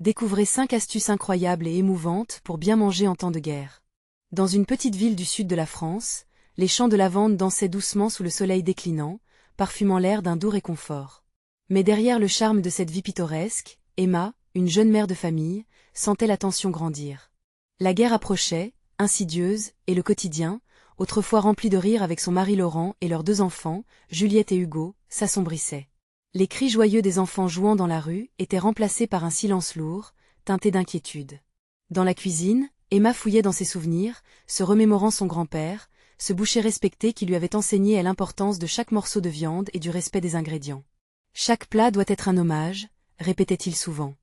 Découvrez 5 astuces incroyables et émouvantes pour bien manger en temps de guerre. Dans une petite ville du sud de la France, les champs de lavande dansaient doucement sous le soleil déclinant, parfumant l'air d'un doux réconfort. Mais derrière le charme de cette vie pittoresque, Emma, une jeune mère de famille, sentait la tension grandir. La guerre approchait, insidieuse, et le quotidien, autrefois rempli de rire avec son mari Laurent et leurs 2 enfants, Juliette et Hugo, s'assombrissait. Les cris joyeux des enfants jouant dans la rue étaient remplacés par un silence lourd, teinté d'inquiétude. Dans la cuisine, Emma fouillait dans ses souvenirs, se remémorant son grand-père, ce boucher respecté qui lui avait enseigné l'importance de chaque morceau de viande et du respect des ingrédients. Chaque plat doit être un hommage, répétait-il souvent.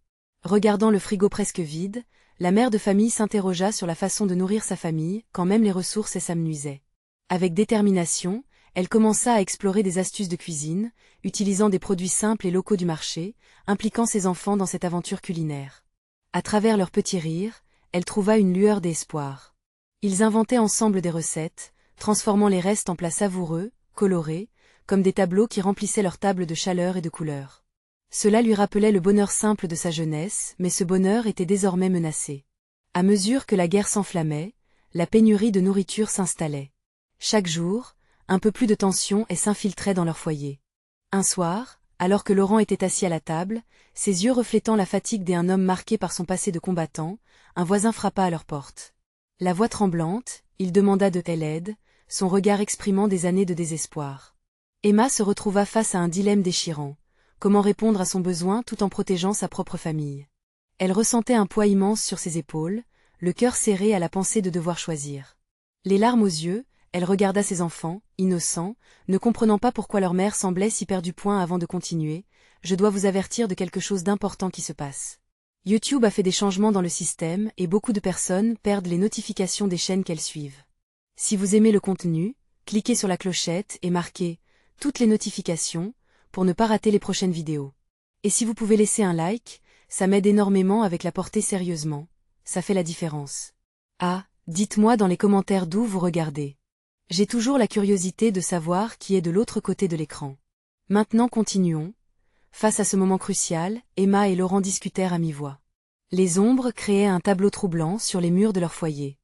Regardant le frigo presque vide, la mère de famille s'interrogea sur la façon de nourrir sa famille, quand même les ressources s'amenuisaient. Avec détermination, elle commença à explorer des astuces de cuisine, utilisant des produits simples et locaux du marché, impliquant ses enfants dans cette aventure culinaire. À travers leurs petits rires, elle trouva une lueur d'espoir. Ils inventaient ensemble des recettes, transformant les restes en plats savoureux, colorés, comme des tableaux qui remplissaient leur table de chaleur et de couleurs. Cela lui rappelait le bonheur simple de sa jeunesse, mais ce bonheur était désormais menacé. À mesure que la guerre s'enflammait, la pénurie de nourriture s'installait. Chaque jour, un peu plus de tension s'infiltrait dans leur foyer. Un soir, alors que Laurent était assis à la table, ses yeux reflétant la fatigue d'un homme marqué par son passé de combattant, un voisin frappa à leur porte. La voix tremblante, il demanda de l'aide, son regard exprimant des années de désespoir. Emma se retrouva face à un dilemme déchirant. Comment répondre à son besoin tout en protégeant sa propre famille? Elle ressentait un poids immense sur ses épaules, le cœur serré à la pensée de devoir choisir. Les larmes aux yeux, elle regarda ses enfants, innocents, ne comprenant pas pourquoi leur mère semblait si perdue point avant de continuer. Je dois vous avertir de quelque chose d'important qui se passe. YouTube a fait des changements dans le système et beaucoup de personnes perdent les notifications des chaînes qu'elles suivent. Si vous aimez le contenu, cliquez sur la clochette et marquez « Toutes les notifications » pour ne pas rater les prochaines vidéos. Et si vous pouvez laisser un like, ça m'aide énormément avec la portée sérieusement, ça fait la différence. Ah, dites-moi dans les commentaires d'où vous regardez. J'ai toujours la curiosité de savoir qui est de l'autre côté de l'écran. Maintenant continuons. Face à ce moment crucial, Emma et Laurent discutèrent à mi-voix. Les ombres créaient un tableau troublant sur les murs de leur foyer.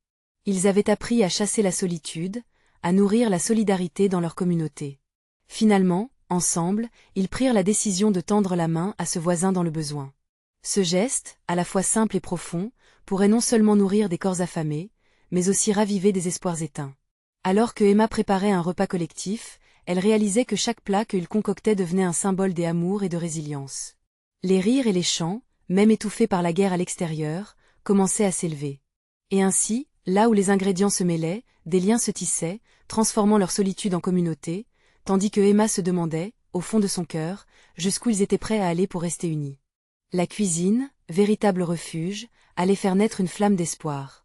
Ils avaient appris à chasser la solitude, à nourrir la solidarité dans leur communauté. Finalement, ensemble, ils prirent la décision de tendre la main à ce voisin dans le besoin. Ce geste, à la fois simple et profond, pourrait non seulement nourrir des corps affamés, mais aussi raviver des espoirs éteints. Alors que Emma préparait un repas collectif, elle réalisait que chaque plat qu'ils concoctaient devenait un symbole d'amour et de résilience. Les rires et les chants, même étouffés par la guerre à l'extérieur, commençaient à s'élever. Et ainsi, là où les ingrédients se mêlaient, des liens se tissaient, transformant leur solitude en communauté, tandis que Emma se demandait, au fond de son cœur, jusqu'où ils étaient prêts à aller pour rester unis. La cuisine, véritable refuge, allait faire naître une flamme d'espoir.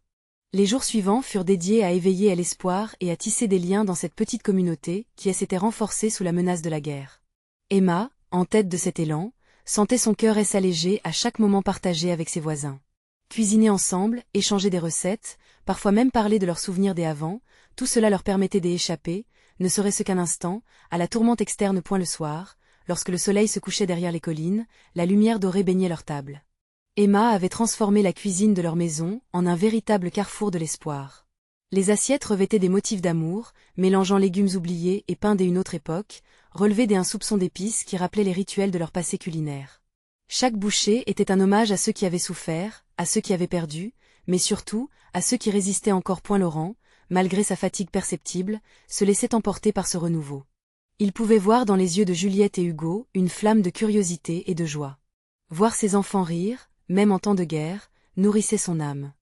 Les jours suivants furent dédiés à éveiller l'espoir et à tisser des liens dans cette petite communauté qui s'était renforcée sous la menace de la guerre. Emma, en tête de cet élan, sentait son cœur s'alléger à chaque moment partagé avec ses voisins. Cuisiner ensemble, échanger des recettes, parfois même parler de leurs souvenirs des avant, tout cela leur permettait d'échapper, ne serait-ce qu'un instant, à la tourmente externe. Le soir, lorsque le soleil se couchait derrière les collines, la lumière dorée baignait leur table. Emma avait transformé la cuisine de leur maison en un véritable carrefour de l'espoir. Les assiettes revêtaient des motifs d'amour, mélangeant légumes oubliés et pain d'une autre époque, relevés d'un soupçon d'épices qui rappelait les rituels de leur passé culinaire. Chaque bouchée était un hommage à ceux qui avaient souffert, à ceux qui avaient perdu, mais surtout, à ceux qui résistaient encore. Laurent, malgré sa fatigue perceptible, se laissait emporter par ce renouveau. Il pouvait voir dans les yeux de Juliette et Hugo une flamme de curiosité et de joie. Voir ses enfants rire, même en temps de guerre, nourrissait son âme.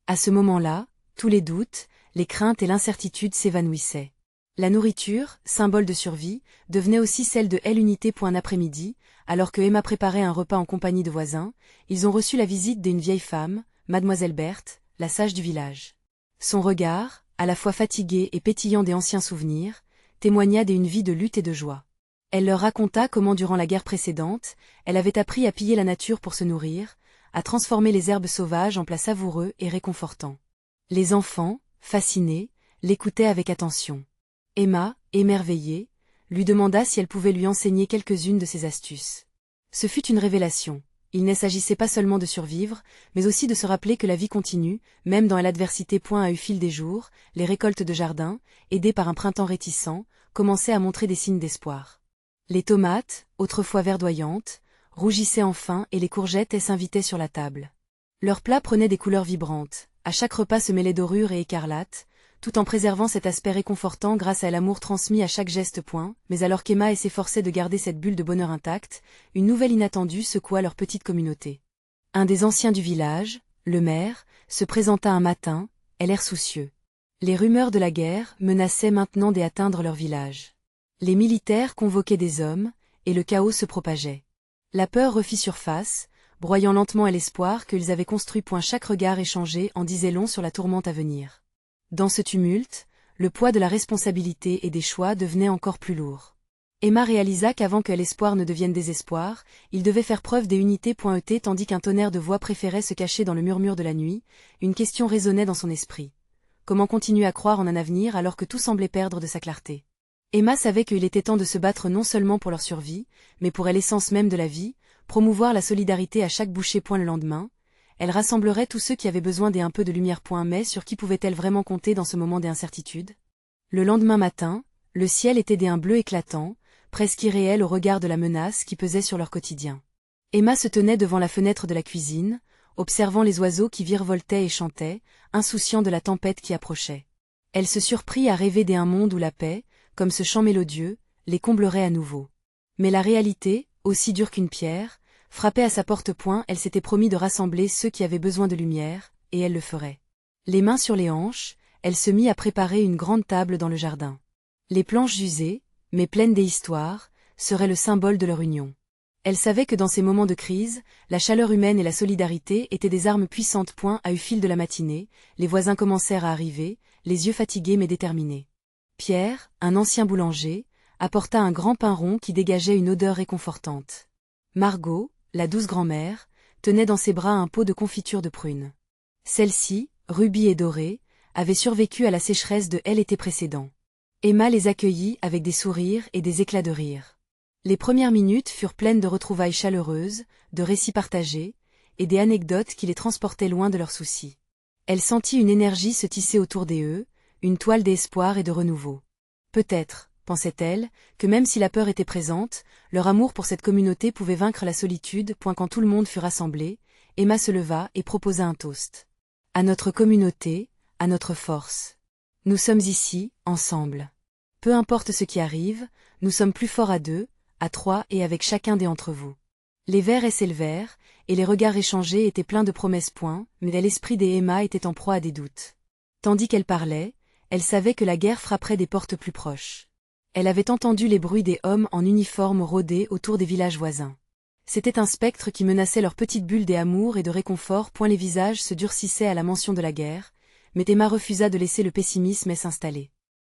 À ce moment-là, tous les doutes, les craintes et l'incertitude s'évanouissaient. La nourriture, symbole de survie, devenait aussi celle de l'unité. Un après-midi, alors que Emma préparait un repas en compagnie de voisins, ils ont reçu la visite d'une vieille femme, Mademoiselle Berthe, la sage du village. Son regard, à la fois fatigué et pétillant des anciens souvenirs, témoigna d'une vie de lutte et de joie. Elle leur raconta comment durant la guerre précédente, elle avait appris à piller la nature pour se nourrir, à transformer les herbes sauvages en plats savoureux et réconfortants. Les enfants, fascinés, l'écoutaient avec attention. Emma, émerveillée, lui demanda si elle pouvait lui enseigner quelques-unes de ses astuces. Ce fut une révélation. Il ne s'agissait pas seulement de survivre, mais aussi de se rappeler que la vie continue, même dans l'adversité. Au fil des jours, les récoltes de jardin, aidées par un printemps réticent, commençaient à montrer des signes d'espoir. Les tomates, autrefois verdoyantes, rougissaient enfin et les courgettes s'invitaient sur la table. Leurs plats prenaient des couleurs vibrantes, à chaque repas se mêlaient dorure et écarlate, tout en préservant cet aspect réconfortant grâce à l'amour transmis à chaque geste. Mais alors qu'Emma s'efforçait de garder cette bulle de bonheur intacte, une nouvelle inattendue secoua leur petite communauté. Un des anciens du village, le maire, se présenta un matin, l'air soucieux. Les rumeurs de la guerre menaçaient maintenant d'atteindre leur village. Les militaires convoquaient des hommes, et le chaos se propageait. La peur refit surface, broyant lentement à l'espoir qu'ils avaient construit. Chaque regard échangé en disait long sur la tourmente à venir. Dans ce tumulte, le poids de la responsabilité et des choix devenait encore plus lourd. Emma réalisa qu'avant que l'espoir ne devienne désespoir, il devait faire preuve d'unité. Tandis qu'un tonnerre de voix préférait se cacher dans le murmure de la nuit, une question résonnait dans son esprit. Comment continuer à croire en un avenir alors que tout semblait perdre de sa clarté? Emma savait qu'il était temps de se battre non seulement pour leur survie, mais pour l'essence même de la vie, promouvoir la solidarité à chaque bouchée. Le lendemain, elle rassemblerait tous ceux qui avaient besoin d'un peu de lumière. Mais sur qui pouvait-elle vraiment compter dans ce moment d'incertitude? Le lendemain matin, le ciel était d'un bleu éclatant, presque irréel au regard de la menace qui pesait sur leur quotidien. Emma se tenait devant la fenêtre de la cuisine, observant les oiseaux qui virevoltaient et chantaient, insouciants de la tempête qui approchait. Elle se surprit à rêver d'un monde où la paix, comme ce chant mélodieux, les comblerait à nouveau. Mais la réalité, aussi dure qu'une pierre, frappait à sa porte. Elle s'était promis de rassembler ceux qui avaient besoin de lumière, et elle le ferait. Les mains sur les hanches, elle se mit à préparer une grande table dans le jardin. Les planches usées, mais pleines d'histoires, seraient le symbole de leur union. Elle savait que dans ces moments de crise, la chaleur humaine et la solidarité étaient des armes puissantes. Au fil de la matinée, les voisins commencèrent à arriver, les yeux fatigués mais déterminés. Pierre, un ancien boulanger, apporta un grand pain rond qui dégageait une odeur réconfortante. Margot, la douce grand-mère, tenait dans ses bras un pot de confiture de prunes. Celle-ci, rubis et dorée, avait survécu à la sécheresse de l'été précédent. Emma les accueillit avec des sourires et des éclats de rire. Les premières minutes furent pleines de retrouvailles chaleureuses, de récits partagés, et des anecdotes qui les transportaient loin de leurs soucis. Elle sentit une énergie se tisser autour d'eux, une toile d'espoir et de renouveau. Peut-être, pensait-elle, que même si la peur était présente, leur amour pour cette communauté pouvait vaincre la solitude. Quand tout le monde fut rassemblé, Emma se leva et proposa un toast. À notre communauté, à notre force. Nous sommes ici, ensemble. Peu importe ce qui arrive, nous sommes plus forts à deux, à trois et avec chacun des entre vous. Les verres s'élevèrent, et les regards échangés étaient pleins de promesses. Mais l'esprit d'Emma était en proie à des doutes. Tandis qu'elle parlait, elle savait que la guerre frapperait des portes plus proches. Elle avait entendu les bruits des hommes en uniforme rôder autour des villages voisins. C'était un spectre qui menaçait leur petite bulle d'amour et de réconfort. Les visages se durcissaient à la mention de la guerre, mais Emma refusa de laisser le pessimisme s'installer.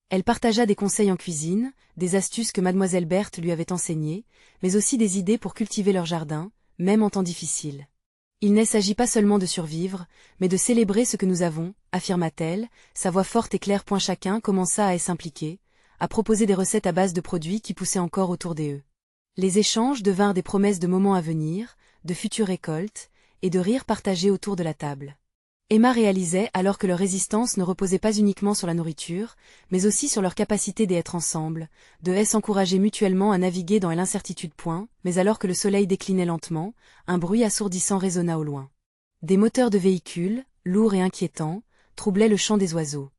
Elle partagea des conseils en cuisine, des astuces que mademoiselle Berthe lui avait enseignées, mais aussi des idées pour cultiver leur jardin, même en temps difficiles. Il ne s'agit pas seulement de survivre, mais de célébrer ce que nous avons, affirma-t-elle, sa voix forte et claire. Chacun commença à s'impliquer, à proposer des recettes à base de produits qui poussaient encore autour d'eux. Les échanges devinrent des promesses de moments à venir, de futures récoltes, et de rires partagés autour de la table. Emma réalisait alors que leur résistance ne reposait pas uniquement sur la nourriture, mais aussi sur leur capacité d'être ensemble, de s'encourager mutuellement à naviguer dans l'incertitude. Mais alors que le soleil déclinait lentement, un bruit assourdissant résonna au loin. Des moteurs de véhicules, lourds et inquiétants, troublaient le chant des oiseaux.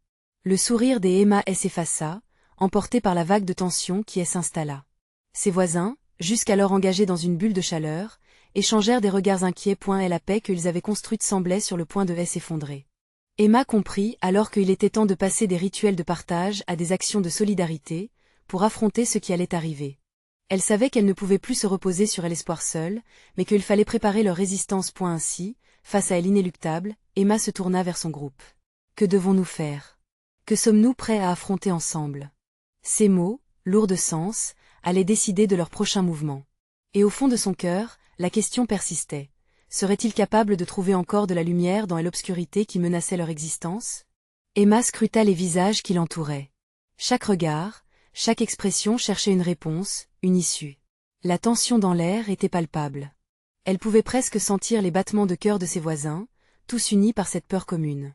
Le sourire d'Emma s'effaça, emporté par la vague de tension qui s'installa. Ses voisins, jusqu'alors engagés dans une bulle de chaleur, échangèrent des regards inquiets. Et la paix qu'ils avaient construite semblait sur le point de s'effondrer. Emma comprit alors qu'il était temps de passer des rituels de partage à des actions de solidarité, pour affronter ce qui allait arriver. Elle savait qu'elle ne pouvait plus se reposer sur l'espoir seule, mais qu'il fallait préparer leur résistance. Ainsi, face à l'inéluctable, Emma se tourna vers son groupe. Que devons-nous faire? Que sommes-nous prêts à affronter ensemble? Ces mots, lourds de sens, allaient décider de leur prochain mouvement. Et au fond de son cœur, la question persistait. Seraient-ils capables de trouver encore de la lumière dans l'obscurité qui menaçait leur existence? Emma scruta les visages qui l'entouraient. Chaque regard, chaque expression cherchait une réponse, une issue. La tension dans l'air était palpable. Elle pouvait presque sentir les battements de cœur de ses voisins, tous unis par cette peur commune.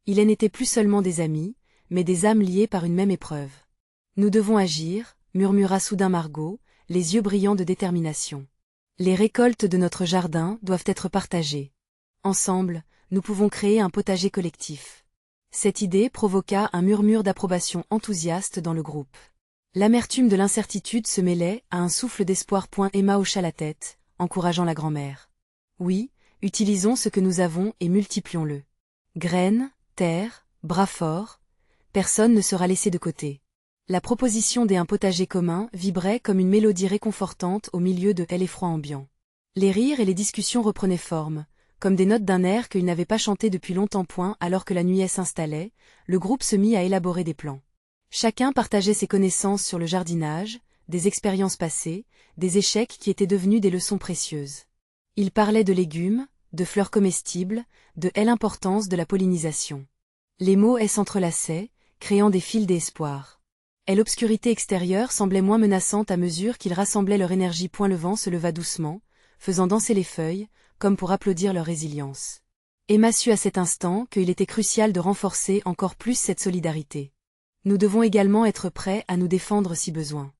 Ils n'étaient plus seulement des amis, mais des âmes liées par une même épreuve. Nous devons agir, murmura soudain Margot, les yeux brillants de détermination. Les récoltes de notre jardin doivent être partagées. Ensemble, nous pouvons créer un potager collectif. Cette idée provoqua un murmure d'approbation enthousiaste dans le groupe. L'amertume de l'incertitude se mêlait à un souffle d'espoir. Emma hocha la tête, encourageant la grand-mère. Oui, utilisons ce que nous avons et multiplions-le. Graines, terre, bras forts, personne ne sera laissé de côté. La proposition d'un potager commun vibrait comme une mélodie réconfortante au milieu de l'effroi ambiant. Les rires et les discussions reprenaient forme, comme des notes d'un air qu'ils n'avaient pas chanté depuis longtemps. Alors que la nuit s'installait, le groupe se mit à élaborer des plans. Chacun partageait ses connaissances sur le jardinage, des expériences passées, des échecs qui étaient devenus des leçons précieuses. Ils parlaient de légumes, de fleurs comestibles, de l'importance de la pollinisation. Les mots s'entrelaçaient, créant des fils d'espoir. L'obscurité extérieure semblait moins menaçante à mesure qu'ils rassemblaient leur énergie. Le vent se leva doucement, faisant danser les feuilles, comme pour applaudir leur résilience. Emma sut à cet instant qu'il était crucial de renforcer encore plus cette solidarité. Nous devons également être prêts à nous défendre si besoin.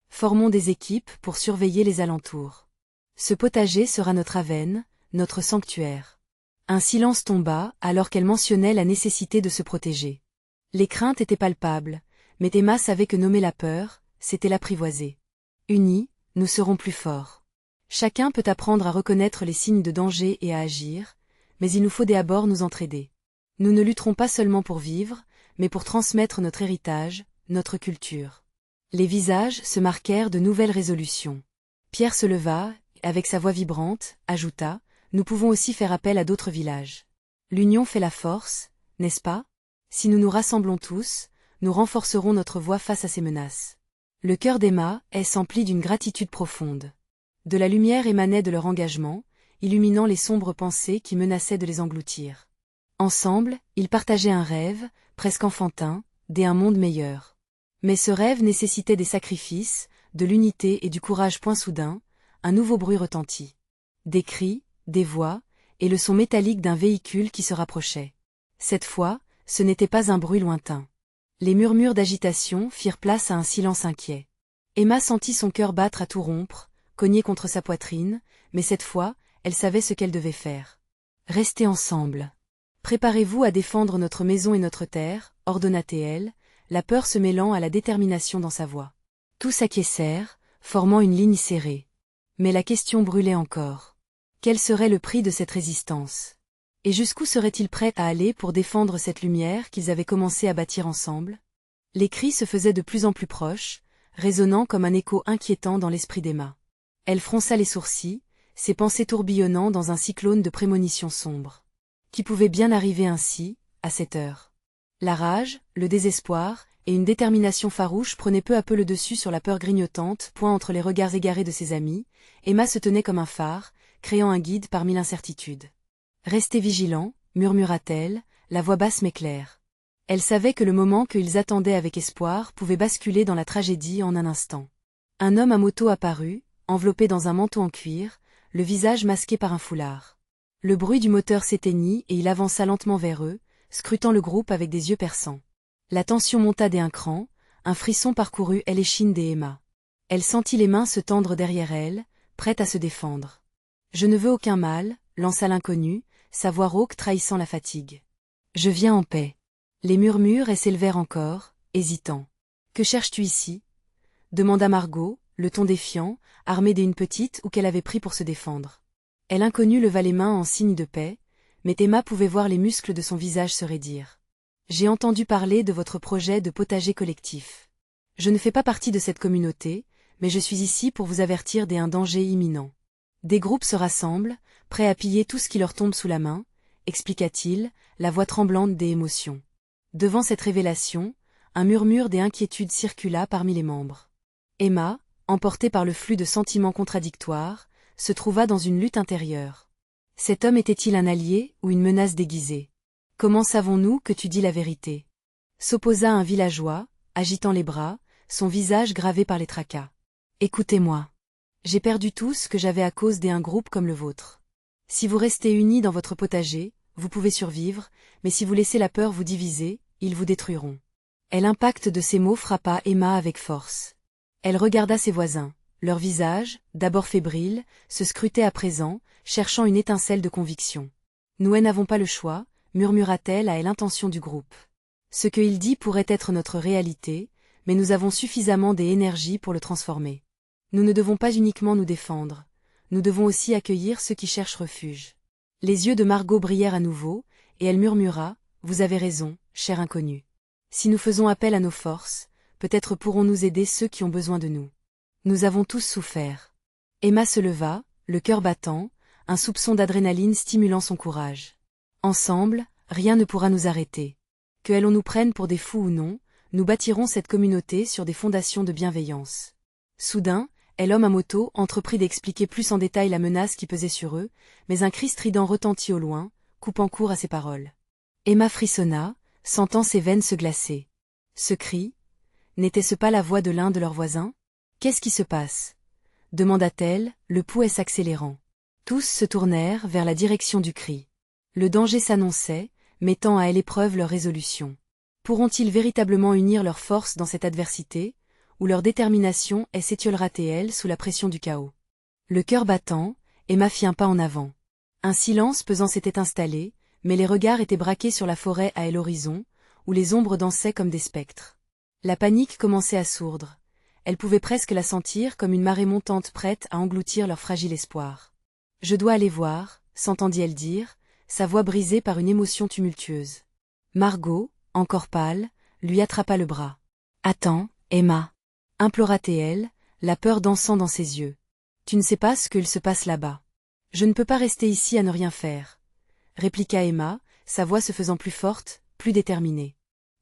Formons des équipes pour surveiller les alentours. Ce potager sera notre avenne, notre sanctuaire. Un silence tomba alors qu'elle mentionnait la nécessité de se protéger. Les craintes étaient palpables, mais Emma savait que nommer la peur, c'était l'apprivoiser. Unis, nous serons plus forts. Chacun peut apprendre à reconnaître les signes de danger et à agir, mais il nous faut d'abord nous entraider. Nous ne lutterons pas seulement pour vivre, mais pour transmettre notre héritage, notre culture. Les visages se marquèrent de nouvelles résolutions. Pierre se leva, avec sa voix vibrante, ajouta, « Nous pouvons aussi faire appel à d'autres villages. L'union fait la force, n'est-ce pas? Si nous nous rassemblons tous, nous renforcerons notre voix face à ces menaces. » Le cœur d'Emma s'emplit d'une gratitude profonde. De la lumière émanait de leur engagement, illuminant les sombres pensées qui menaçaient de les engloutir. Ensemble, ils partageaient un rêve, presque enfantin, d'un monde meilleur. Mais ce rêve nécessitait des sacrifices, de l'unité et du courage. Soudain, un nouveau bruit retentit. Des cris, des voix, et le son métallique d'un véhicule qui se rapprochait. Cette fois, ce n'était pas un bruit lointain. Les murmures d'agitation firent place à un silence inquiet. Emma sentit son cœur battre à tout rompre, cogner contre sa poitrine, mais cette fois, elle savait ce qu'elle devait faire. « Restez ensemble. Préparez-vous à défendre notre maison et notre terre, » ordonna-t-elle, la peur se mêlant à la détermination dans sa voix. Tous s'acquiescèrent, formant une ligne serrée. Mais la question brûlait encore. Quel serait le prix de cette résistance? Et jusqu'où seraient-ils prêts à aller pour défendre cette lumière qu'ils avaient commencé à bâtir ensemble? Les cris se faisaient de plus en plus proches, résonnant comme un écho inquiétant dans l'esprit d'Emma. Elle fronça les sourcils, ses pensées tourbillonnant dans un cyclone de prémonitions sombres. Qui pouvait bien arriver ainsi, à cette heure? La rage, le désespoir, et une détermination farouche prenaient peu à peu le dessus sur la peur grignotante. Entre les regards égarés de ses amis, Emma se tenait comme un phare, créant un guide parmi l'incertitude. « Restez vigilants, » murmura-t-elle, la voix basse mais claire. Elle savait que le moment qu'ils attendaient avec espoir pouvait basculer dans la tragédie en un instant. Un homme à moto apparut, enveloppé dans un manteau en cuir, le visage masqué par un foulard. Le bruit du moteur s'éteignit et il avança lentement vers eux, scrutant le groupe avec des yeux perçants. La tension monta d'un cran, un frisson parcourut l'échine d'Emma. Elle sentit les mains se tendre derrière elle, prête à se défendre. « Je ne veux aucun mal, » lança l'inconnu, sa voix rauque trahissant la fatigue. « Je viens en paix. » Les murmures s'élevèrent encore, hésitants. « Que cherches-tu ici ?» demanda Margot, le ton défiant, armée d'une petite ou qu'elle avait pris pour se défendre. L'inconnu leva les mains en signe de paix, mais Emma pouvait voir les muscles de son visage se raidir. « J'ai entendu parler de votre projet de potager collectif. Je ne fais pas partie de cette communauté, mais je suis ici pour vous avertir d'un danger imminent. Des groupes se rassemblent, prêts à piller tout ce qui leur tombe sous la main, » expliqua-t-il, la voix tremblante d'émotion. Devant cette révélation, un murmure d'inquiétude circula parmi les membres. Emma, emportée par le flux de sentiments contradictoires, se trouva dans une lutte intérieure. Cet homme était-il un allié ou une menace déguisée? Comment savons-nous que tu dis la vérité? S'opposa un villageois, agitant les bras, son visage gravé par les tracas. Écoutez-moi. J'ai perdu tout ce que j'avais à cause d'un groupe comme le vôtre. Si vous restez unis dans votre potager, vous pouvez survivre, mais si vous laissez la peur vous diviser, ils vous détruiront. Et l'impact de ces mots frappa Emma avec force. Elle regarda ses voisins. Leurs visages, d'abord fébriles, se scrutaient à présent, cherchant une étincelle de conviction. « Nous n'avons pas le choix », murmura-t-elle à l'intention du groupe. « Ce qu'il dit pourrait être notre réalité, mais nous avons suffisamment d'énergie pour le transformer. Nous ne devons pas uniquement nous défendre, nous devons aussi accueillir ceux qui cherchent refuge. » Les yeux de Margot brillèrent à nouveau, et elle murmura, « Vous avez raison, cher inconnu. Si nous faisons appel à nos forces, peut-être pourrons-nous aider ceux qui ont besoin de nous. Nous avons tous souffert. » Emma se leva, le cœur battant, un soupçon d'adrénaline stimulant son courage. « Ensemble, rien ne pourra nous arrêter. Que l'on nous prenne pour des fous ou non, nous bâtirons cette communauté sur des fondations de bienveillance. » Soudain, l'homme à moto entreprit d'expliquer plus en détail la menace qui pesait sur eux, mais un cri strident retentit au loin, coupant court à ses paroles. Emma frissonna, sentant ses veines se glacer. Ce cri, n'était-ce pas la voix de l'un de leurs voisins? « Qu'est-ce qui se passe » demanda-t-elle, le pouls s'accélérant. Tous se tournèrent vers la direction du cri. Le danger s'annonçait, mettant à l'épreuve leur résolution. Pourront-ils véritablement unir leurs forces dans cette adversité, ou leur détermination s'étiolera-t-elle sous la pression du chaos? Le cœur battant, Emma fit un pas en avant. Un silence pesant s'était installé, mais les regards étaient braqués sur la forêt à l'horizon, où les ombres dansaient comme des spectres. La panique commençait à sourdre. Elle pouvait presque la sentir comme une marée montante prête à engloutir leur fragile espoir. « Je dois aller voir », s'entendit-elle dire, sa voix brisée par une émotion tumultueuse. Margot, encore pâle, lui attrapa le bras. « Attends, Emma » implora-t-elle, la peur dansant dans ses yeux. « Tu ne sais pas ce qu'il se passe là-bas. »« Je ne peux pas rester ici à ne rien faire » répliqua Emma, sa voix se faisant plus forte, plus déterminée.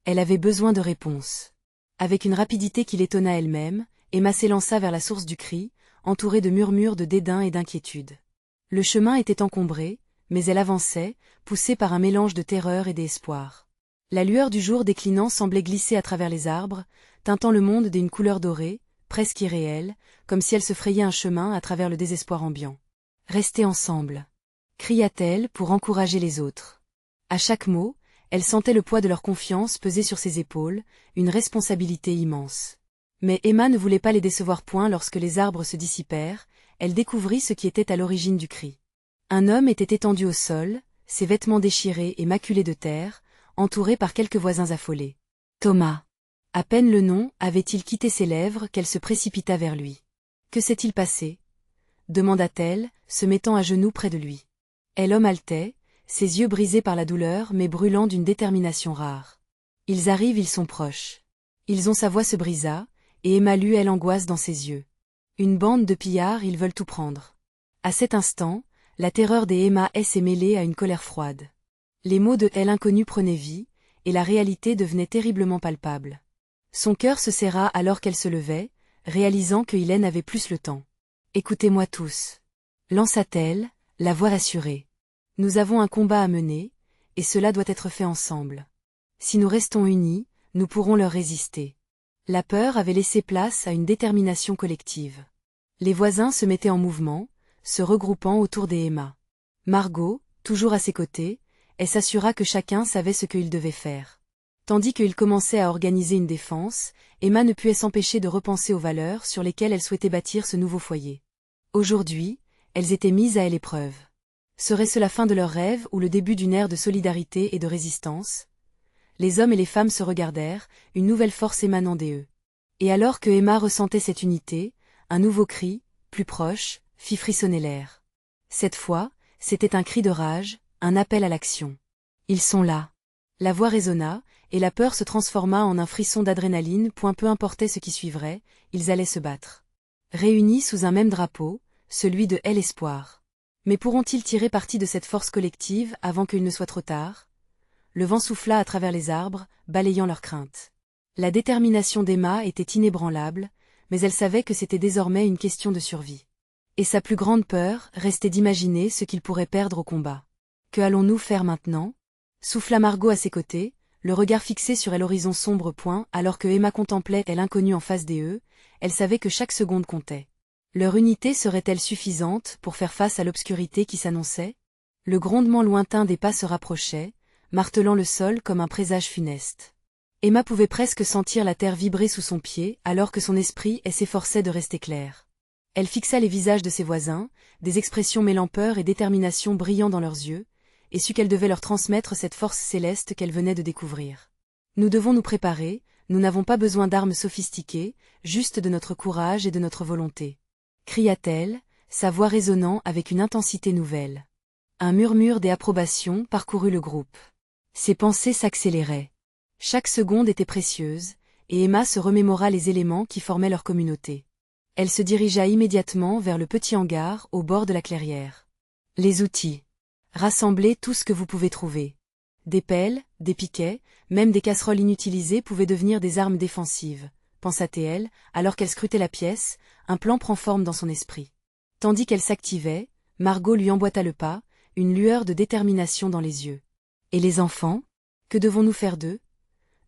Elle avait besoin de réponses. Avec une rapidité qui l'étonna elle-même, Emma s'élança vers la source du cri, entourée de murmures de dédain et d'inquiétude. Le chemin était encombré, mais elle avançait, poussée par un mélange de terreur et d'espoir. La lueur du jour déclinant semblait glisser à travers les arbres, teintant le monde d'une couleur dorée, presque irréelle, comme si elle se frayait un chemin à travers le désespoir ambiant. « Restez ensemble » cria-t-elle pour encourager les autres. À chaque mot, elle sentait le poids de leur confiance peser sur ses épaules, une responsabilité immense. Mais Emma ne voulait pas les décevoir point lorsque les arbres se dissipèrent, elle découvrit ce qui était à l'origine du cri. Un homme était étendu au sol, ses vêtements déchirés et maculés de terre, entouré par quelques voisins affolés. Thomas. À peine le nom avait-il quitté ses lèvres qu'elle se précipita vers lui. « Que s'est-il passé » demanda-t-elle, se mettant à genoux près de lui. L'homme haletait, ses yeux brisés par la douleur mais brûlant d'une détermination rare. « Ils arrivent, ils sont proches. » Sa voix se brisa, et Emma lut l'angoisse dans ses yeux. « Une bande de pillards, ils veulent tout prendre. » À cet instant, la terreur des Emma s'est mêlée à une colère froide. Les mots de l'inconnu prenaient vie, et la réalité devenait terriblement palpable. Son cœur se serra alors qu'elle se levait, réalisant que Hélène avait plus le temps. « Écoutez-moi tous. » lança-t-elle, la voix assurée. « Nous avons un combat à mener, et cela doit être fait ensemble. Si nous restons unis, nous pourrons leur résister. » La peur avait laissé place à une détermination collective. Les voisins se mettaient en mouvement, se regroupant autour des Emma. Margot, toujours à ses côtés, s'assura que chacun savait ce qu'il devait faire. Tandis qu'il commençait à organiser une défense, Emma ne put s'empêcher de repenser aux valeurs sur lesquelles elle souhaitait bâtir ce nouveau foyer. Aujourd'hui, elles étaient mises à l'épreuve. Serait-ce la fin de leurs rêves ou le début d'une ère de solidarité et de résistance? Les hommes et les femmes se regardèrent, une nouvelle force émanant d'eux. Et alors que Emma ressentait cette unité, un nouveau cri, plus proche, fit frissonner l'air. Cette fois, c'était un cri de rage, un appel à l'action. « Ils sont là !» La voix résonna, et la peur se transforma en un frisson d'adrénaline. Peu importait ce qui suivrait, ils allaient se battre. Réunis sous un même drapeau, celui de l'espoir. Mais pourront-ils tirer parti de cette force collective avant qu'il ne soit trop tard? Le vent souffla à travers les arbres, balayant leurs craintes. La détermination d'Emma était inébranlable, mais elle savait que c'était désormais une question de survie. Et sa plus grande peur restait d'imaginer ce qu'ils pourraient perdre au combat. « Que allons-nous faire maintenant » souffla Margot à ses côtés, le regard fixé sur l'horizon sombre. Alors que Emma contemplait l'inconnu en face d'eux, elle savait que chaque seconde comptait. Leur unité serait-elle suffisante pour faire face à l'obscurité qui s'annonçait? Le grondement lointain des pas se rapprochait, martelant le sol comme un présage funeste. Emma pouvait presque sentir la terre vibrer sous son pied alors que son esprit s'efforçait de rester clair. Elle fixa les visages de ses voisins, des expressions mêlant peur et détermination brillant dans leurs yeux, et sut qu'elle devait leur transmettre cette force céleste qu'elle venait de découvrir. Nous devons nous préparer, nous n'avons pas besoin d'armes sophistiquées, juste de notre courage et de notre volonté. Cria-t-elle, sa voix résonnant avec une intensité nouvelle. Un murmure d'approbation parcourut le groupe. Ses pensées s'accéléraient. Chaque seconde était précieuse, et Emma se remémora les éléments qui formaient leur communauté. Elle se dirigea immédiatement vers le petit hangar au bord de la clairière. Les outils. Rassemblez tout ce que vous pouvez trouver. Des pelles, des piquets, même des casseroles inutilisées pouvaient devenir des armes défensives, pensa-t-elle, alors qu'elle scrutait la pièce, un plan prend forme dans son esprit. Tandis qu'elle s'activait, Margot lui emboîta le pas, une lueur de détermination dans les yeux. Et les enfants? Que devons-nous faire d'eux?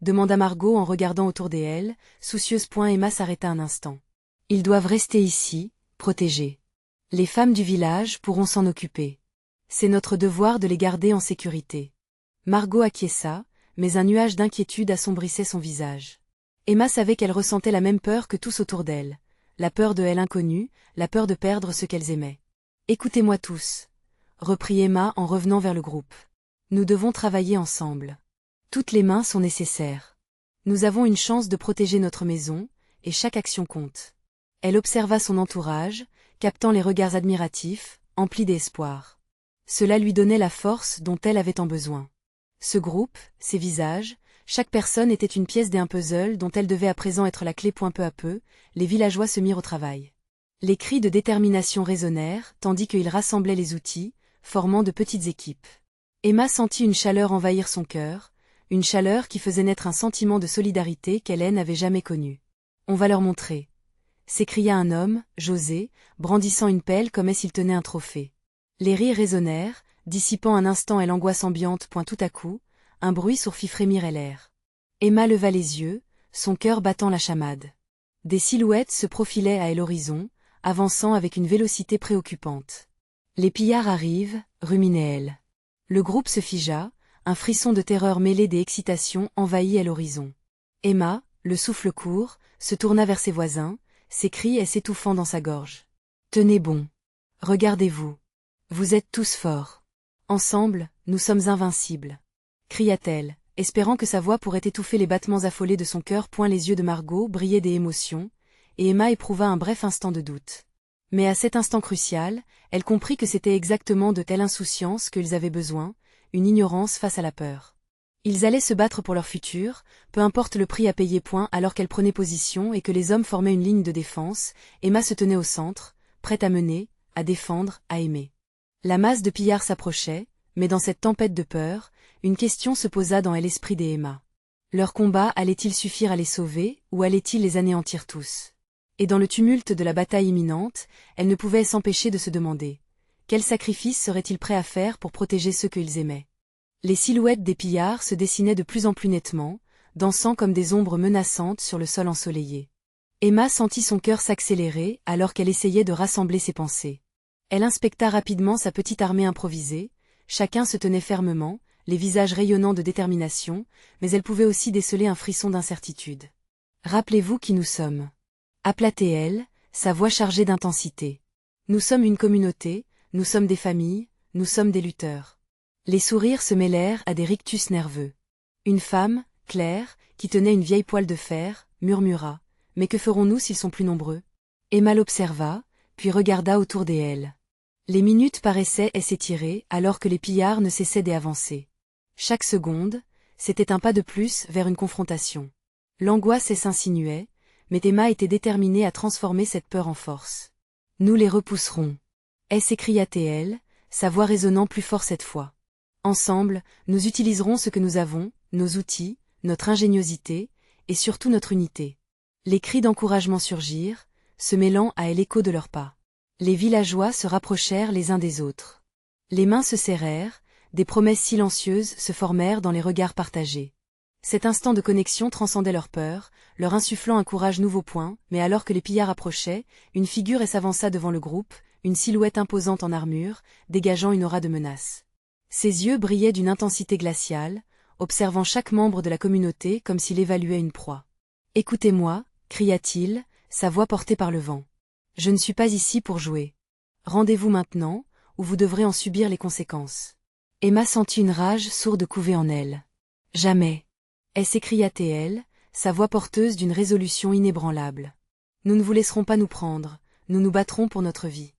Demanda Margot en regardant autour d'elle, soucieuse. Emma s'arrêta un instant. Ils doivent rester ici, protégés. Les femmes du village pourront s'en occuper. C'est notre devoir de les garder en sécurité. Margot acquiesça, mais un nuage d'inquiétude assombrissait son visage. Emma savait qu'elle ressentait la même peur que tous autour d'elle, la peur de l'inconnu, la peur de perdre ce qu'elles aimaient. Écoutez-moi tous, reprit Emma en revenant vers le groupe. Nous devons travailler ensemble. Toutes les mains sont nécessaires. Nous avons une chance de protéger notre maison, et chaque action compte. Elle observa son entourage, captant les regards admiratifs, emplis d'espoir. Cela lui donnait la force dont elle avait tant besoin. Ce groupe, ces visages, chaque personne était une pièce d'un puzzle dont elle devait à présent être la clé. Peu à peu, les villageois se mirent au travail. Les cris de détermination résonnèrent, tandis qu'ils rassemblaient les outils, formant de petites équipes. Emma sentit une chaleur envahir son cœur, une chaleur qui faisait naître un sentiment de solidarité qu'elle n'avait jamais connu. On va leur montrer, s'écria un homme, José, brandissant une pelle comme s'il tenait un trophée. Les rires résonnèrent, dissipant un instant l'angoisse ambiante. Tout à coup, un bruit sourd fit frémir l'air. Emma leva les yeux, son cœur battant la chamade. Des silhouettes se profilaient à l'horizon, avançant avec une vélocité préoccupante. Les pillards arrivent, ruminait-elle. Le groupe se figea, un frisson de terreur mêlé d'excitation envahit l'horizon. Emma, le souffle court, se tourna vers ses voisins, ses cris s'étouffant dans sa gorge. Tenez bon. Regardez-vous. Vous êtes tous forts. Ensemble, nous sommes invincibles. Cria-t-elle, espérant que sa voix pourrait étouffer les battements affolés de son cœur. Les yeux de Margot brillaient d'émotion, et Emma éprouva un bref instant de doute. Mais à cet instant crucial, elle comprit que c'était exactement de telle insouciance qu'ils avaient besoin, une ignorance face à la peur. Ils allaient se battre pour leur futur, peu importe le prix à payer. Alors qu'elle prenait position et que les hommes formaient une ligne de défense, Emma se tenait au centre, prête à mener, à défendre, à aimer. La masse de pillards s'approchait, mais dans cette tempête de peur, une question se posa dans l'esprit d'Emma. Leur combat allait-il suffire à les sauver, ou allait-il les anéantir tous? Et dans le tumulte de la bataille imminente, elle ne pouvait s'empêcher de se demander. Quel sacrifice serait-il prêt à faire pour protéger ceux qu'ils aimaient? Les silhouettes des pillards se dessinaient de plus en plus nettement, dansant comme des ombres menaçantes sur le sol ensoleillé. Emma sentit son cœur s'accélérer alors qu'elle essayait de rassembler ses pensées. Elle inspecta rapidement sa petite armée improvisée, chacun se tenait fermement, les visages rayonnants de détermination, mais elle pouvait aussi déceler un frisson d'incertitude. Rappelez-vous qui nous sommes. Appelait-elle, sa voix chargée d'intensité. Nous sommes une communauté, nous sommes des familles, nous sommes des lutteurs. Les sourires se mêlèrent à des rictus nerveux. Une femme, Claire, qui tenait une vieille poêle de fer, murmura. Mais que ferons-nous s'ils sont plus nombreux? Emma l'observa, puis regarda autour d'elle. Les minutes paraissaient s'étirer alors que les pillards ne cessaient d'avancer. Chaque seconde, c'était un pas de plus vers une confrontation. L'angoisse s'insinuait, mais Emma était déterminée à transformer cette peur en force. Nous les repousserons. S'écria-t-elle, sa voix résonnant plus fort cette fois. Ensemble, nous utiliserons ce que nous avons, nos outils, notre ingéniosité, et surtout notre unité. Les cris d'encouragement surgirent, se mêlant à l'écho de leurs pas. Les villageois se rapprochèrent les uns des autres. Les mains se serrèrent, des promesses silencieuses se formèrent dans les regards partagés. Cet instant de connexion transcendait leur peur, leur insufflant un courage nouveau. Mais alors que les pillards approchaient, une figure s'avança devant le groupe, une silhouette imposante en armure, dégageant une aura de menace. Ses yeux brillaient d'une intensité glaciale, observant chaque membre de la communauté comme s'il évaluait une proie. « Écoutez-moi » cria-t-il, sa voix portée par le vent. « Je ne suis pas ici pour jouer. Rendez-vous maintenant, ou vous devrez en subir les conséquences. » Emma sentit une rage sourde couver en elle. « Jamais !» s'écria-t-elle, sa voix porteuse d'une résolution inébranlable. « Nous ne vous laisserons pas nous prendre, nous nous battrons pour notre vie. »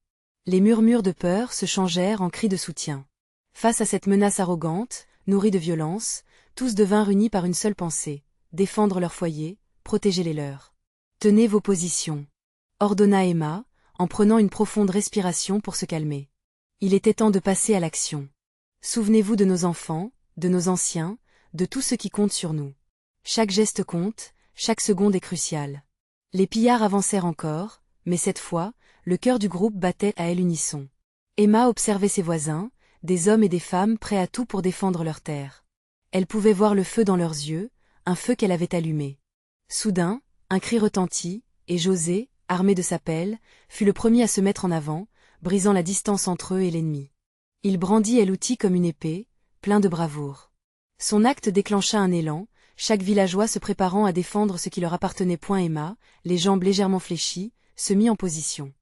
Les murmures de peur se changèrent en cris de soutien. Face à cette menace arrogante, nourrie de violence, tous devinrent unis par une seule pensée, défendre leur foyer, protéger les leurs. « Tenez vos positions » ordonna Emma, en prenant une profonde respiration pour se calmer. Il était temps de passer à l'action. Souvenez-vous de nos enfants, de nos anciens, de tout ce qui compte sur nous. Chaque geste compte, chaque seconde est cruciale. Les pillards avancèrent encore, mais cette fois, le cœur du groupe battait à l'unisson. Emma observait ses voisins, des hommes et des femmes prêts à tout pour défendre leur terre. Elle pouvait voir le feu dans leurs yeux, un feu qu'elle avait allumé. Soudain, un cri retentit, et José, armé de sa pelle, fut le premier à se mettre en avant, brisant la distance entre eux et l'ennemi. Il brandit l'outil comme une épée, plein de bravoure. Son acte déclencha un élan, chaque villageois se préparant à défendre ce qui leur appartenait. Emma, les jambes légèrement fléchies, se mit en position.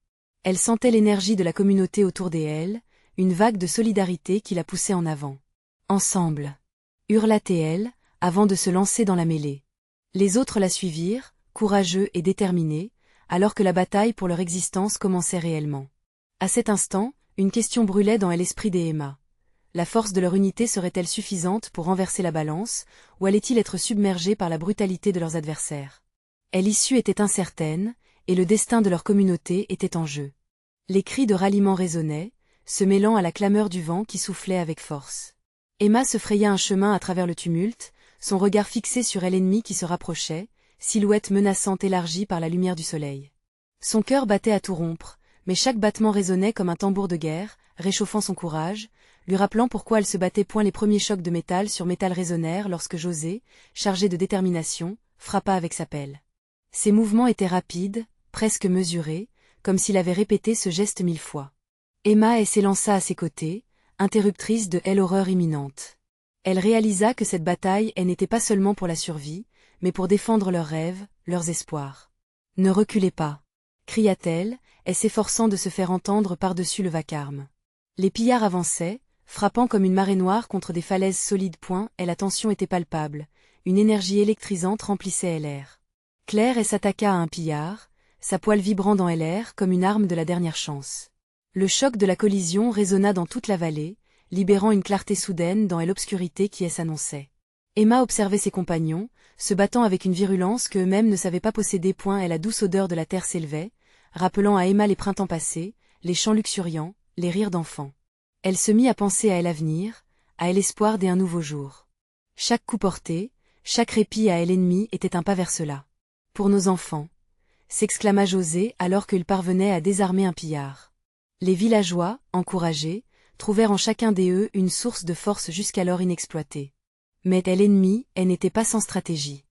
Elle sentait l'énergie de la communauté autour d'elle, une vague de solidarité qui la poussait en avant. « Ensemble !» hurla-t-elle, avant de se lancer dans la mêlée. Les autres la suivirent, courageux et déterminés, alors que la bataille pour leur existence commençait réellement. À cet instant, une question brûlait dans l'esprit d'Emma. La force de leur unité serait-elle suffisante pour renverser la balance, ou allait-il être submergé par la brutalité de leurs adversaires? L'issue était incertaine, et le destin de leur communauté était en jeu. Les cris de ralliement résonnaient, se mêlant à la clameur du vent qui soufflait avec force. Emma se fraya un chemin à travers le tumulte, son regard fixé sur l'ennemi qui se rapprochait, silhouette menaçante élargie par la lumière du soleil. Son cœur battait à tout rompre, mais chaque battement résonnait comme un tambour de guerre, réchauffant son courage, lui rappelant pourquoi elle se battait. Les premiers chocs de métal sur métal résonnèrent lorsque José, chargé de détermination, frappa avec sa pelle. Ses mouvements étaient rapides, presque mesurés, comme s'il avait répété ce geste 1000 fois. Emma s'élança à ses côtés, interruptrice de l'horreur imminente. Elle réalisa que cette bataille n'était pas seulement pour la survie, mais pour défendre leurs rêves, leurs espoirs. « Ne reculez pas !» cria-t-elle, s'efforçant de se faire entendre par-dessus le vacarme. Les pillards avançaient, frappant comme une marée noire contre des falaises solides. La tension était palpable, une énergie électrisante remplissait l'air. Claire s'attaqua à un pillard, sa poêle vibrant dans l'air comme une arme de la dernière chance. Le choc de la collision résonna dans toute la vallée, libérant une clarté soudaine dans l'obscurité qui s'annonçait. Emma observait ses compagnons, se battant avec une virulence qu'eux-mêmes ne savaient pas posséder. La douce odeur de la terre s'élevait, rappelant à Emma les printemps passés, les chants luxuriants, les rires d'enfants. Elle se mit à penser à l'avenir, à l'espoir d'un nouveau jour. Chaque coup porté, chaque répit à l'ennemi était un pas vers cela. « Pour nos enfants !» s'exclama José alors qu'il parvenait à désarmer un pillard. Les villageois, encouragés, trouvèrent en chacun d'eux une source de force jusqu'alors inexploitée. Mais l'ennemi n'était pas sans stratégie.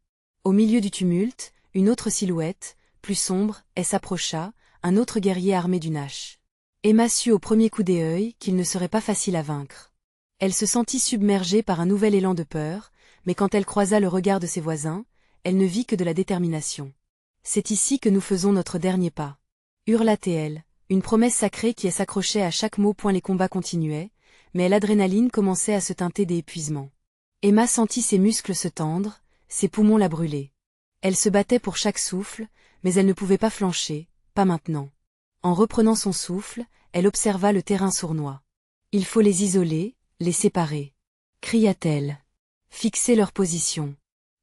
Au milieu du tumulte, une autre silhouette, plus sombre, s'approcha, un autre guerrier armé d'une hache. Emma sut au premier coup d'œil qu'il ne serait pas facile à vaincre. Elle se sentit submergée par un nouvel élan de peur, mais quand elle croisa le regard de ses voisins, elle ne vit que de la détermination. « C'est ici que nous faisons notre dernier pas » hurla-t-elle, une promesse sacrée qui s'accrochait à chaque mot. Les combats continuaient, mais l'adrénaline commençait à se teinter d'épuisement. Emma sentit ses muscles se tendre, ses poumons la brûler. Elle se battait pour chaque souffle, mais elle ne pouvait pas flancher, pas maintenant. En reprenant son souffle, elle observa le terrain sournois. « Il faut les isoler, les séparer » cria-t-elle. « Fixer leur position. »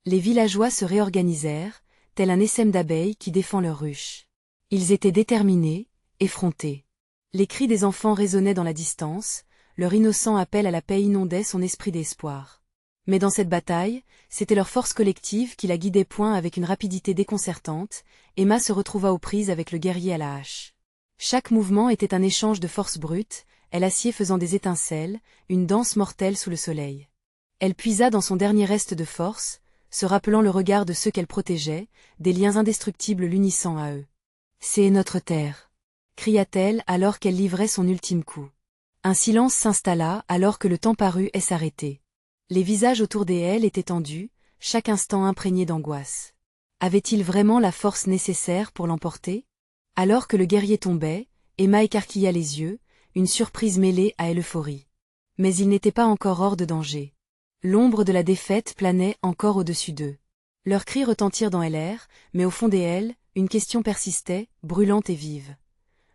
Les villageois se réorganisèrent, tel un essaim d'abeilles qui défend leur ruche. Ils étaient déterminés, effrontés. Les cris des enfants résonnaient dans la distance, leur innocent appel à la paix inondait son esprit d'espoir. Mais dans cette bataille, c'était leur force collective qui la guidait. Avec une rapidité déconcertante, Emma se retrouva aux prises avec le guerrier à la hache. Chaque mouvement était un échange de forces brutes, l'acier faisant des étincelles, une danse mortelle sous le soleil. Elle puisa dans son dernier reste de force, se rappelant le regard de ceux qu'elle protégeait, des liens indestructibles l'unissant à eux. « C'est notre terre !» cria-t-elle alors qu'elle livrait son ultime coup. Un silence s'installa alors que le temps parut s'arrêter. Les visages autour d'elle étaient tendus, chaque instant imprégné d'angoisse. Avait-il vraiment la force nécessaire pour l'emporter? Alors que le guerrier tombait, Emma écarquilla les yeux, une surprise mêlée à l'euphorie. Mais il n'était pas encore hors de danger. L'ombre de la défaite planait encore au-dessus d'eux. Leurs cris retentirent dans l'air, mais au fond d'elle, une question persistait, brûlante et vive.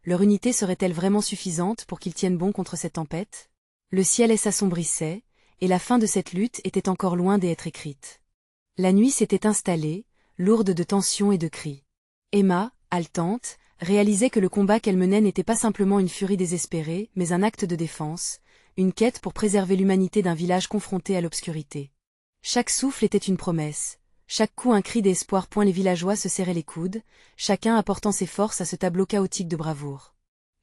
Leur unité serait-elle vraiment suffisante pour qu'ils tiennent bon contre cette tempête? Le ciel s'assombrissait, et la fin de cette lutte était encore loin d'être écrite. La nuit s'était installée, lourde de tensions et de cris. Emma, haletante, réalisait que le combat qu'elle menait n'était pas simplement une furie désespérée, mais un acte de défense, une quête pour préserver l'humanité d'un village confronté à l'obscurité. Chaque souffle était une promesse, chaque coup un cri d'espoir. Les villageois se serraient les coudes, chacun apportant ses forces à ce tableau chaotique de bravoure.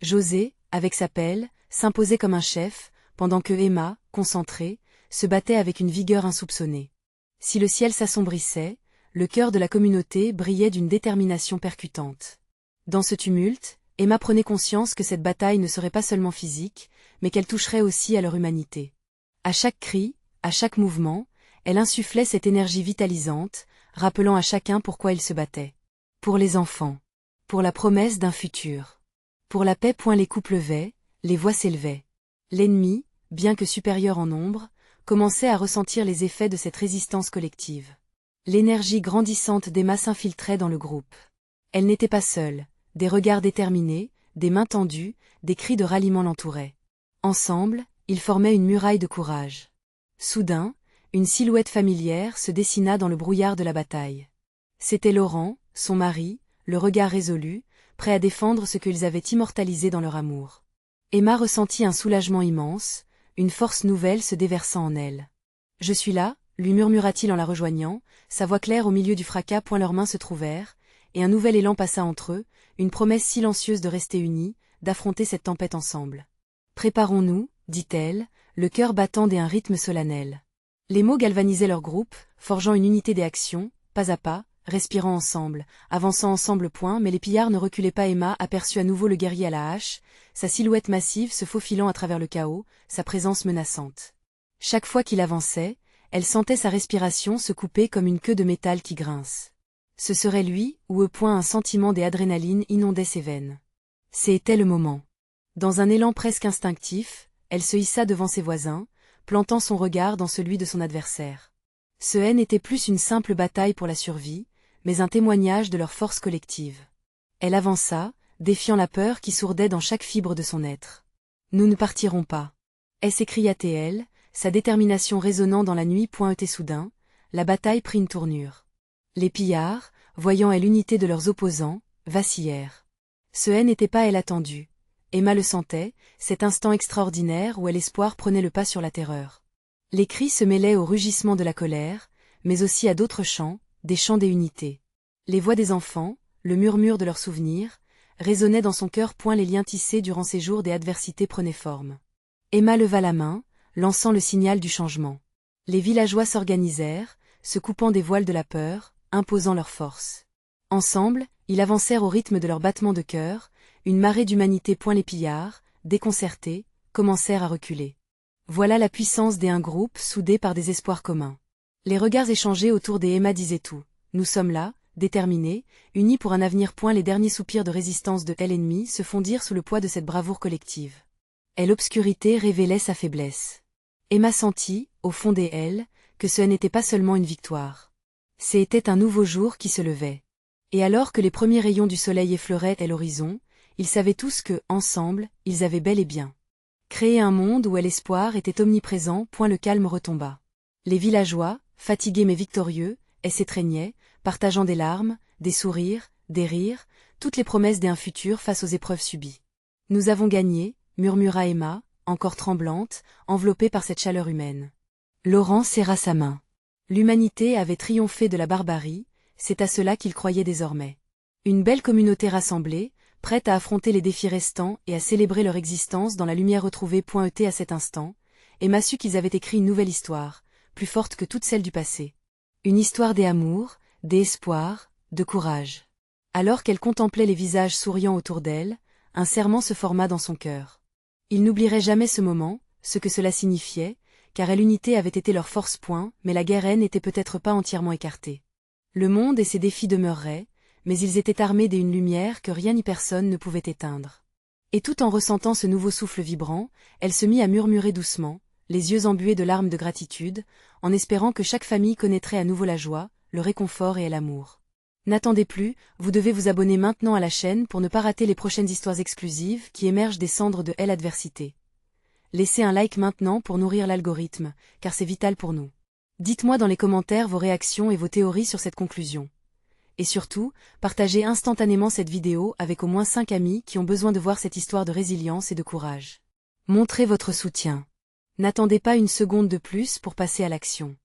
José, avec sa pelle, s'imposait comme un chef, pendant que Emma, concentrée, se battait avec une vigueur insoupçonnée. Si le ciel s'assombrissait, le cœur de la communauté brillait d'une détermination percutante. Dans ce tumulte, Emma prenait conscience que cette bataille ne serait pas seulement physique, mais qu'elle toucherait aussi à leur humanité. À chaque cri, à chaque mouvement, elle insufflait cette énergie vitalisante, rappelant à chacun pourquoi ils se battaient. Pour les enfants. Pour la promesse d'un futur. Pour la paix. Les coups pleuvaient, les voix s'élevaient. L'ennemi, bien que supérieur en nombre, commençait à ressentir les effets de cette résistance collective. L'énergie grandissante d'Emma s'infiltrait dans le groupe. Elle n'était pas seule, des regards déterminés, des mains tendues, des cris de ralliement l'entouraient. Ensemble, ils formaient une muraille de courage. Soudain, une silhouette familière se dessina dans le brouillard de la bataille. C'était Laurent, son mari, le regard résolu, prêt à défendre ce qu'ils avaient immortalisé dans leur amour. Emma ressentit un soulagement immense, une force nouvelle se déversant en elle. « Je suis là », lui murmura-t-il en la rejoignant, sa voix claire au milieu du fracas. Leurs mains se trouvèrent, et un nouvel élan passa entre eux, une promesse silencieuse de rester unis, d'affronter cette tempête ensemble. « Préparons-nous, dit-elle, le cœur battant d'un rythme solennel. Les mots galvanisaient leur groupe, forgeant une unité des actions, pas à pas, respirant ensemble, avançant ensemble. Mais les pillards ne reculaient pas. Emma aperçut à nouveau le guerrier à la hache, sa silhouette massive se faufilant à travers le chaos, sa présence menaçante. Chaque fois qu'il avançait, elle sentait sa respiration se couper comme une queue de métal qui grince. Ce serait lui, ou eux. Un sentiment d'adrénaline inondait ses veines. C'était le moment. Dans un élan presque instinctif, elle se hissa devant ses voisins, plantant son regard dans celui de son adversaire. Ce n'était plus une simple bataille pour la survie, mais un témoignage de leur force collective. Elle avança, défiant la peur qui sourdait dans chaque fibre de son être. « Nous ne partirons pas !» s'écria-t-elle, sa détermination résonnant dans la nuit. Et soudain, la bataille prit une tournure. Les pillards, voyant l'unité de leurs opposants, vacillèrent. Ce n'était pas attendu. Emma le sentait, cet instant extraordinaire où l'espoir prenait le pas sur la terreur. Les cris se mêlaient au rugissement de la colère, mais aussi à d'autres chants, des chants des unités. Les voix des enfants, le murmure de leurs souvenirs, résonnaient dans son cœur. Les liens tissés durant ces jours d'adversité prenaient forme. Emma leva la main, lançant le signal du changement. Les villageois s'organisèrent, se coupant des voiles de la peur, imposant leur force. Ensemble, ils avancèrent au rythme de leurs battements de cœur, une marée d'humanité. Les pillards, déconcertés, commencèrent à reculer. Voilà la puissance d'un groupe soudé par des espoirs communs. Les regards échangés autour d'Emma disaient tout. Nous sommes là, déterminés, unis pour un avenir. Les derniers soupirs de résistance de l'ennemi se fondirent sous le poids de cette bravoure collective. L'obscurité révélait sa faiblesse. Emma sentit, au fond d'elle, que ce n'était pas seulement une victoire. C'était un nouveau jour qui se levait. Et alors que les premiers rayons du soleil effleuraient l'horizon, ils savaient tous que, ensemble, ils avaient bel et bien créé un monde où l'espoir était omniprésent. Le calme retomba. Les villageois, fatigués mais victorieux, s'étreignaient, partageant des larmes, des sourires, des rires, toutes les promesses d'un futur face aux épreuves subies. « Nous avons gagné », murmura Emma, encore tremblante, enveloppée par cette chaleur humaine. Laurent serra sa main. L'humanité avait triomphé de la barbarie, c'est à cela qu'il croyait désormais. Une belle communauté rassemblée, prête à affronter les défis restants et à célébrer leur existence dans la lumière retrouvée. À cet instant, Emma sut qu'ils avaient écrit une nouvelle histoire, plus forte que toutes celles du passé. Une histoire d'amour, d'espoir, de courage. Alors qu'elle contemplait les visages souriants autour d'elle, un serment se forma dans son cœur. Ils n'oublieraient jamais ce moment, ce que cela signifiait, car l'unité avait été leur force point, mais la guerre n'était peut-être pas entièrement écartée. Le monde et ses défis demeureraient, mais ils étaient armés d'une lumière que rien ni personne ne pouvait éteindre. Et tout en ressentant ce nouveau souffle vibrant, elle se mit à murmurer doucement, les yeux embués de larmes de gratitude, en espérant que chaque famille connaîtrait à nouveau la joie, le réconfort et l'amour. N'attendez plus, vous devez vous abonner maintenant à la chaîne pour ne pas rater les prochaines histoires exclusives qui émergent des cendres de l'adversité. Laissez un like maintenant pour nourrir l'algorithme, car c'est vital pour nous. Dites-moi dans les commentaires vos réactions et vos théories sur cette conclusion. Et surtout, partagez instantanément cette vidéo avec au moins 5 amis qui ont besoin de voir cette histoire de résilience et de courage. Montrez votre soutien. N'attendez pas une seconde de plus pour passer à l'action.